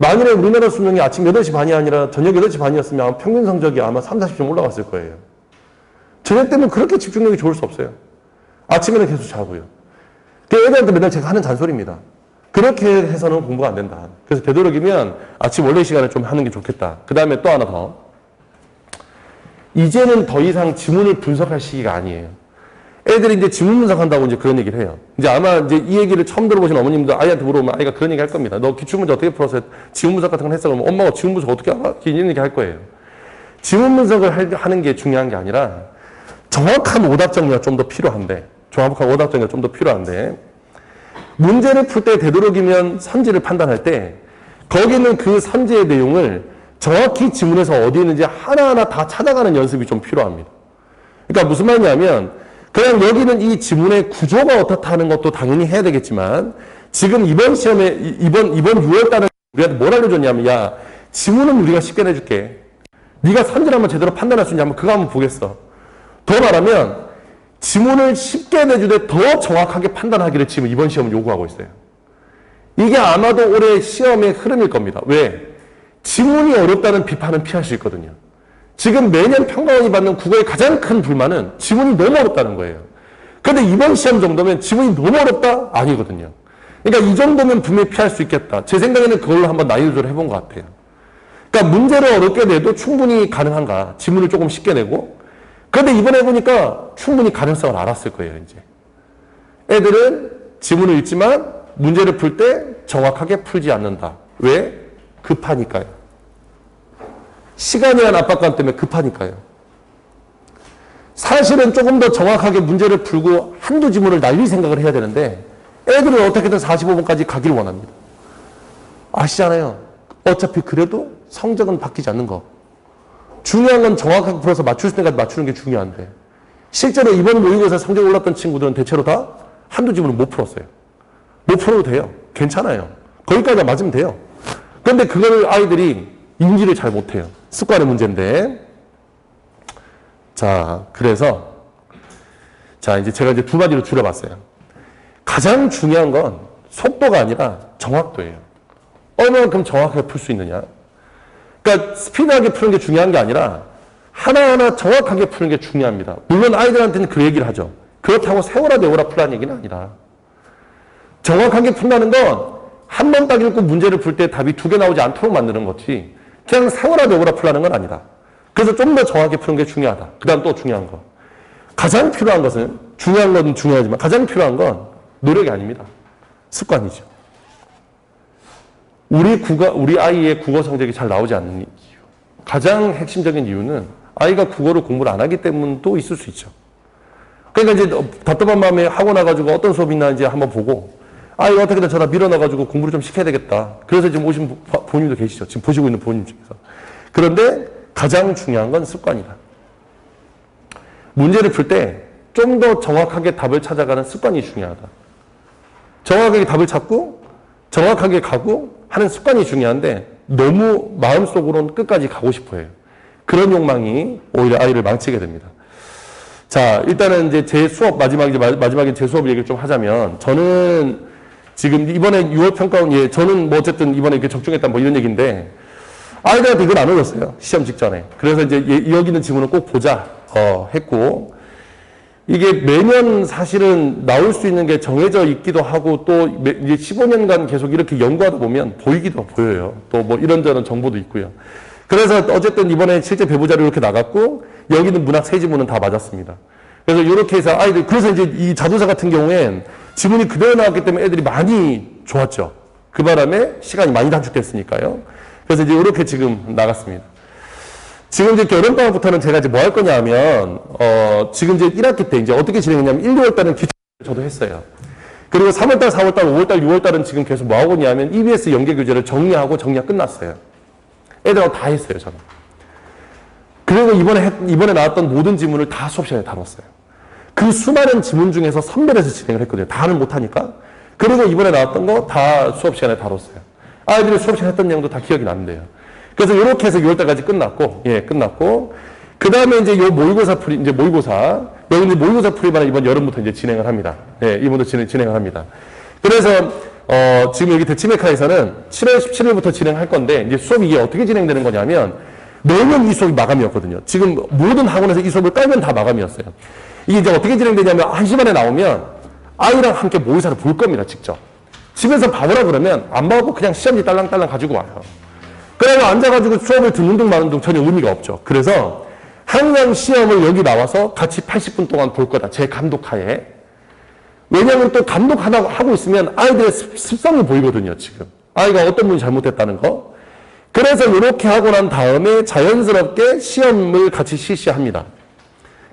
만일에 우리나라 수능이 아침 8시 반이 아니라 저녁 8시 반이었으면 아마 평균 성적이 아마 3, 40점 올라갔을 거예요. 저녁 때면 그렇게 집중력이 좋을 수 없어요. 아침에는 계속 자고요. 애들한테 맨날 제가 하는 잔소리입니다. 그렇게 해서는 공부가 안 된다. 그래서 되도록이면 아침 원래 시간에 좀 하는 게 좋겠다. 그 다음에 또 하나 더. 이제는 더 이상 지문을 분석할 시기가 아니에요. 애들이 이제 지문 분석한다고 이제 그런 얘기를 해요. 이제 아마 이제 이 얘기를 처음 들어보신 어머님들 아이한테 물어보면 아이가 그런 얘기 할 겁니다. 너 기출문제 어떻게 풀어서 지문 분석 같은 걸 했어? 그러면 엄마가 지문 분석 어떻게 알아? 이런 얘기 할 거예요. 지문 분석을 하는 게 중요한 게 아니라 정확한 오답 정리가 좀 더 필요한데, 문제를 풀 때 되도록이면 선지를 판단할 때 거기는 그 선지의 내용을 정확히 지문에서 어디 있는지 하나하나 다 찾아가는 연습이 좀 필요합니다. 그러니까 무슨 말이냐면 그냥 여기는 이 지문의 구조가 어떻다 하는 것도 당연히 해야 되겠지만, 지금 이번 시험에, 이번 6월달에 우리한테 뭘 알려줬냐면, 야, 지문은 우리가 쉽게 내줄게. 네가 선지를 한번 제대로 판단할 수 있냐 한번 그거 한번 보겠어. 더 말하면, 지문을 쉽게 내주되 더 정확하게 판단하기를 지금 이번 시험은 요구하고 있어요. 이게 아마도 올해 시험의 흐름일 겁니다. 왜? 지문이 어렵다는 비판은 피할 수 있거든요. 지금 매년 평가원이 받는 국어의 가장 큰 불만은 지문이 너무 어렵다는 거예요. 그런데 이번 시험 정도면 지문이 너무 어렵다? 아니거든요. 그러니까 이 정도면 분명히 피할 수 있겠다. 제 생각에는 그걸로 한번 난이도 조절을 해본 것 같아요. 그러니까 문제를 어렵게 내도 충분히 가능한가? 지문을 조금 쉽게 내고. 그런데 이번에 보니까 충분히 가능성을 알았을 거예요, 이제. 애들은 지문을 읽지만 문제를 풀 때 정확하게 풀지 않는다. 왜? 급하니까요. 시간에 대한 압박감 때문에 급하니까요. 사실은 조금 더 정확하게 문제를 풀고 한두 지문을 날릴 생각을 해야 되는데 애들은 어떻게든 45분까지 가기를 원합니다. 아시잖아요. 어차피 그래도 성적은 바뀌지 않는 거. 중요한 건 정확하게 풀어서 맞출 때까지 맞추는 게 중요한데 실제로 이번 모의고사 성적이 올랐던 친구들은 대체로 다 한두 지문을 못 풀었어요. 못 풀어도 돼요. 괜찮아요. 거기까지 맞으면 돼요. 그런데 그걸 아이들이 인지를 잘 못해요. 습관의 문제인데. 자, 그래서 자, 이제 제가 이제 두 마디로 줄여봤어요. 가장 중요한 건 속도가 아니라 정확도예요. 얼마만큼 정확하게 풀 수 있느냐. 그러니까 스피드하게 푸는 게 중요한 게 아니라 하나하나 정확하게 푸는 게 중요합니다. 물론 아이들한테는 그 얘기를 하죠. 그렇다고 세워라 내워라 풀라는 얘기는 아니라 정확하게 푼다는 건 한 번 딱 읽고 문제를 풀 때 답이 두 개 나오지 않도록 만드는 거지 그냥 세워라 내워라 풀라는 건 아니다. 그래서 좀 더 정확하게 푸는 게 중요하다. 그 다음 또 중요한 거. 가장 필요한 것은 중요한 건 중요하지만 가장 필요한 건 노력이 아닙니다. 습관이죠. 우리 아이의 국어 성적이 잘 나오지 않는 이유. 가장 핵심적인 이유는 아이가 국어를 공부를 안 하기 때문도 있을 수 있죠. 그러니까 이제 답답한 마음에 학원 와가지고 어떤 수업이 있나 이제 한번 보고 아이가 어떻게든 저다 밀어넣어가지고 공부를 좀 시켜야 되겠다. 그래서 지금 오신 부모님도 계시죠. 지금 보시고 있는 부모님 중에서. 그런데 가장 중요한 건 습관이다. 문제를 풀 때 좀 더 정확하게 답을 찾아가는 습관이 중요하다. 정확하게 답을 찾고 정확하게 가고 하는 습관이 중요한데 너무 마음속으로는 끝까지 가고 싶어 해요. 그런 욕망이 오히려 아이를 망치게 됩니다. 자, 일단은 이제 제 수업 마지막에 제 수업 얘기를 좀 하자면 저는 지금 이번에 6월 평가원, 예, 저는 뭐 어쨌든 이번에 이렇게 적중했다 뭐 이런 얘기인데 아이들한테 이걸 안 올렸어요. 시험 직전에. 그래서 이제 여기 있는 지문을 꼭 보자, 했고 이게 매년 사실은 나올 수 있는 게 정해져 있기도 하고 또 이제 15년간 계속 이렇게 연구하다 보면 보이기도 보여요. 또 뭐 이런저런 정보도 있고요. 그래서 어쨌든 이번에 실제 배부자료 이렇게 나갔고 여기는 문학 세 지문은 다 맞았습니다. 그래서 이렇게 해서 아이들, 그래서 이제 이 자두사 같은 경우엔 지문이 그대로 나왔기 때문에 애들이 많이 좋았죠. 그 바람에 시간이 많이 단축됐으니까요. 그래서 이제 이렇게 지금 나갔습니다. 지금 이제 여름방학부터는 제가 이제 뭐 할 거냐 하면, 지금 이제 1학기 때 이제 어떻게 진행했냐면 1, 2월달은 기초 저도 했어요. 그리고 3월달, 4월달, 5월달, 6월달은 지금 계속 뭐 하고 있냐면 EBS 연계 교재를 정리하고 정리가 끝났어요. 애들하고 다 했어요, 저는. 그리고 이번에 나왔던 모든 지문을 다 수업 시간에 다뤘어요. 그 수많은 지문 중에서 선별해서 진행을 했거든요. 다는 못하니까. 그리고 이번에 나왔던 거 다 수업 시간에 다뤘어요. 아이들이 수업 시간에 했던 내용도 다 기억이 나는데요. 그래서 이렇게 해서 6월달까지 끝났고, 예, 끝났고. 그 다음에 이제 모의고사, 여기 이제 모의고사 풀이반을 이번 여름부터 이제 진행을 합니다. 예, 이번도 진행을 합니다. 그래서, 지금 여기 대치메카에서는 7월 17일부터 진행할 건데, 이제 수업이 이게 어떻게 진행되는 거냐면, 매년 이 수업이 마감이었거든요. 지금 모든 학원에서 이 수업을 깔면 다 마감이었어요. 이게 이제 어떻게 진행되냐면, 1시 반에 나오면, 아이랑 함께 모의사를 볼 겁니다, 직접. 집에서 봐보라 그러면, 안 봐도 그냥 시험지 딸랑딸랑 가지고 와요. 그래서 앉아가지고 수업을 듣는 둥 마는 둥 전혀 의미가 없죠. 그래서 항상 시험을 여기 나와서 같이 80분 동안 볼 거다. 제 감독하에. 왜냐하면 또 감독하고 있으면 아이들의 습성이 보이거든요, 지금. 아이가 어떤 분이 잘못했다는 거. 그래서 이렇게 하고 난 다음에 자연스럽게 시험을 같이 실시합니다.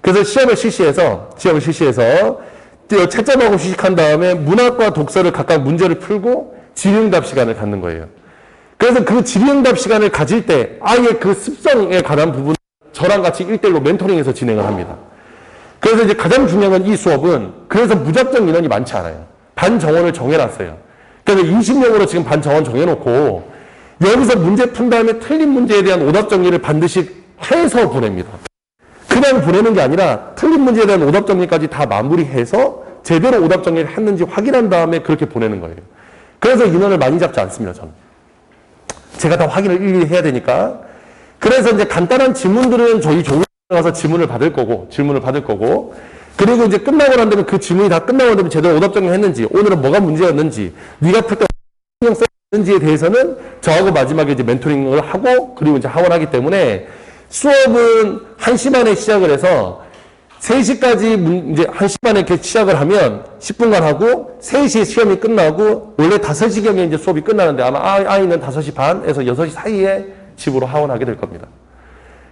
그래서 시험을 실시해서 채점하고 휴식한 다음에 문학과 독서를 각각 문제를 풀고 질의응답 시간을 갖는 거예요. 그래서 그 질의응답 시간을 가질 때 아이의 그 습성에 관한 부분을 저랑 같이 1대1로 멘토링해서 진행을 합니다. 그래서 이제 가장 중요한 건 이 수업은 그래서 무작정 인원이 많지 않아요. 반 정원을 정해놨어요. 그래서 인식용으로 지금 반 정원 정해놓고 여기서 문제 푼 다음에 틀린 문제에 대한 오답 정리를 반드시 해서 보냅니다. 그냥 보내는 게 아니라 틀린 문제에 대한 오답 정리까지 다 마무리해서 제대로 오답 정리를 했는지 확인한 다음에 그렇게 보내는 거예요. 그래서 인원을 많이 잡지 않습니다, 저는. 제가 다 확인을 일일이 해야 되니까. 그래서 이제 간단한 질문들은 저희 종료에 가서 질문을 받을 거고, 그리고 이제 끝나고 난 다음에 그 질문이 다 끝나고 난 다음에 제대로 오답 정리했는지, 오늘은 뭐가 문제였는지, 네가 풀 때 신경 썼는지에 대해서는 저하고 마지막에 이제 멘토링을 하고, 그리고 이제 하원하기 때문에 수업은 1시 반에 시작을 해서 3시까지 이제 1시 반에 이렇게 시작을 하면 10분간 하고 3시에 시험이 끝나고 원래 5시경에 이제 수업이 끝나는데 아마 아이는 5시 반에서 6시 사이에 집으로 하원하게 될 겁니다.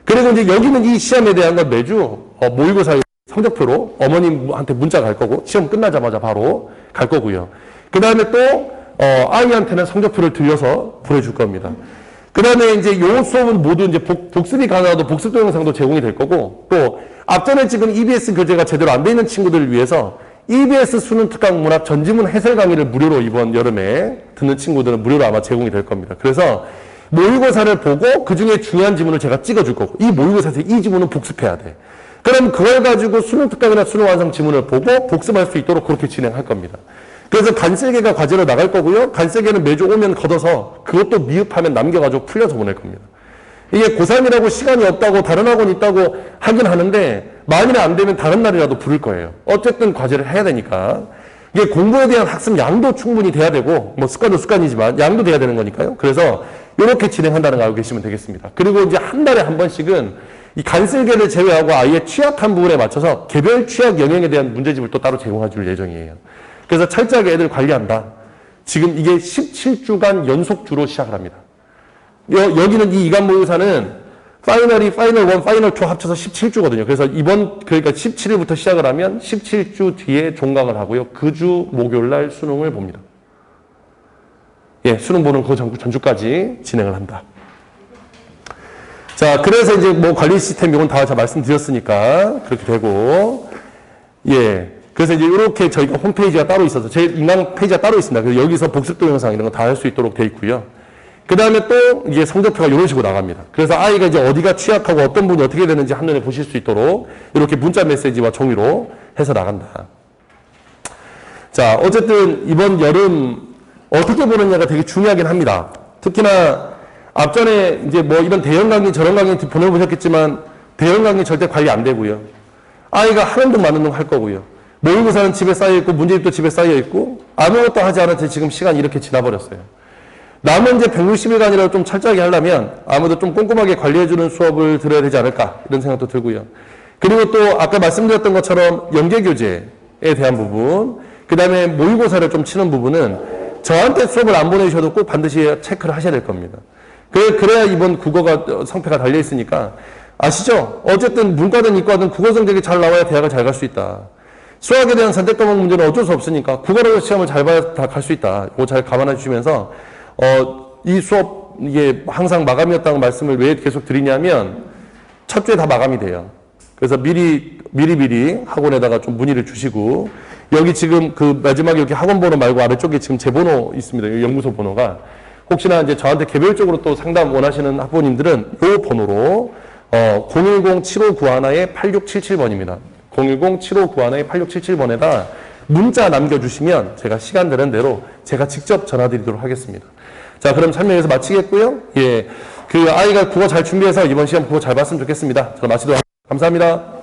그리고 이제 여기는 이 시험에 대한 건 매주 모의고사 성적표로 어머님한테 문자 갈 거고 시험 끝나자마자 바로 갈 거고요. 그 다음에 또 아이한테는 성적표를 들려서 보내줄 겁니다. 그 다음에 이제 요 수업은 모두 이제 복습이 가능하도 복습 동영상도 제공이 될 거고, 또 앞전에 지금 EBS 교재가 제대로 안 돼 있는 친구들을 위해서 EBS 수능 특강 문학 전지문 해설 강의를 무료로 이번 여름에 듣는 친구들은 무료로 아마 제공이 될 겁니다. 그래서 모의고사를 보고 그 중에 중요한 지문을 제가 찍어줄 거고, 이 모의고사에서 이 지문은 복습해야 돼. 그럼 그걸 가지고 수능 특강이나 수능 완성 지문을 보고 복습할 수 있도록 그렇게 진행할 겁니다. 그래서 간쓸개가 과제로 나갈 거고요. 간쓸개는 매주 오면 걷어서 그것도 미흡하면 남겨가지고 풀려서 보낼 겁니다. 이게 고3이라고 시간이 없다고 다른 학원 있다고 하긴 하는데 만일에 안 되면 다른 날이라도 부를 거예요. 어쨌든 과제를 해야 되니까. 이게 공부에 대한 학습 양도 충분히 돼야 되고, 뭐 습관도 습관이지만 양도 돼야 되는 거니까요. 그래서 이렇게 진행한다는 거 알고 계시면 되겠습니다. 그리고 이제 한 달에 한 번씩은 이 간쓸개를 제외하고 아이의 취약한 부분에 맞춰서 개별 취약 영역에 대한 문제집을 또 따로 제공해 줄 예정이에요. 그래서 철저하게 애들 관리한다. 지금 이게 17주간 연속주로 시작을 합니다. 여기는 이 이간 모의고사는 파이널 1, 파이널 2 합쳐서 17주거든요. 그래서 그러니까 17일부터 시작을 하면 17주 뒤에 종강을 하고요. 그 주 목요일 날 수능을 봅니다. 예, 수능 보는 그 전주까지 진행을 한다. 자, 그래서 이제 뭐 관리 시스템 이건 다 제가 말씀드렸으니까 그렇게 되고, 예. 그래서 이제 이렇게 저희가 홈페이지가 따로 있어서 제 인강 페이지가 따로 있습니다. 그래서 여기서 복습 동영상 이런 거 다 할 수 있도록 되어 있고요. 그 다음에 또 이게 성적표가 이런 식으로 나갑니다. 그래서 아이가 이제 어디가 취약하고 어떤 분이 어떻게 되는지 한눈에 보실 수 있도록 이렇게 문자 메시지와 종이로 해서 나간다. 자, 어쨌든 이번 여름 어떻게 보느냐가 되게 중요하긴 합니다. 특히나 앞전에 이제 뭐 이런 대형 강의 저런 강의 보내보셨겠지만 대형 강의 절대 관리 안 되고요. 아이가 하는 둥 마는 둥 할 거고요. 모의고사는 집에 쌓여있고 문제집도 집에 쌓여있고 아무것도 하지 않은 채 지금 시간이 이렇게 지나버렸어요. 남은 이제 160일간이라도 좀 철저하게 하려면 아무래도 좀 꼼꼼하게 관리해주는 수업을 들어야 되지 않을까 이런 생각도 들고요. 그리고 또 아까 말씀드렸던 것처럼 연계교재에 대한 부분, 그 다음에 모의고사를 좀 치는 부분은 저한테 수업을 안 보내주셔도 꼭 반드시 체크를 하셔야 될 겁니다. 그래야 이번 국어가 성패가 달려있으니까 아시죠? 어쨌든 문과든 이과든 국어 성적이 잘 나와야 대학을 잘 갈 수 있다. 수학에 대한 선택 과목 문제는 어쩔 수 없으니까 국어로 시험을 잘 봐야 다 갈 수 있다. 이거 잘 감안해 주시면서 이 수업 이게 항상 마감이었다는 말씀을 왜 계속 드리냐면 첫 주에 다 마감이 돼요. 그래서 미리 학원에다가 좀 문의를 주시고 여기 지금 그 마지막에 이렇게 학원 번호 말고 아래쪽에 지금 제 번호 있습니다. 연구소 번호가 혹시나 이제 저한테 개별적으로 또 상담 원하시는 학부모님들은 이 번호로 010-7591-8677번입니다. 010-7591-8677번에다 문자 남겨주시면 제가 시간 되는 대로 제가 직접 전화드리도록 하겠습니다. 자, 그럼 설명에서 마치겠고요. 예, 그 아이가 국어 잘 준비해서 이번 시험 국어 잘 봤으면 좋겠습니다. 저는 마치도록 하겠습니다. 감사합니다.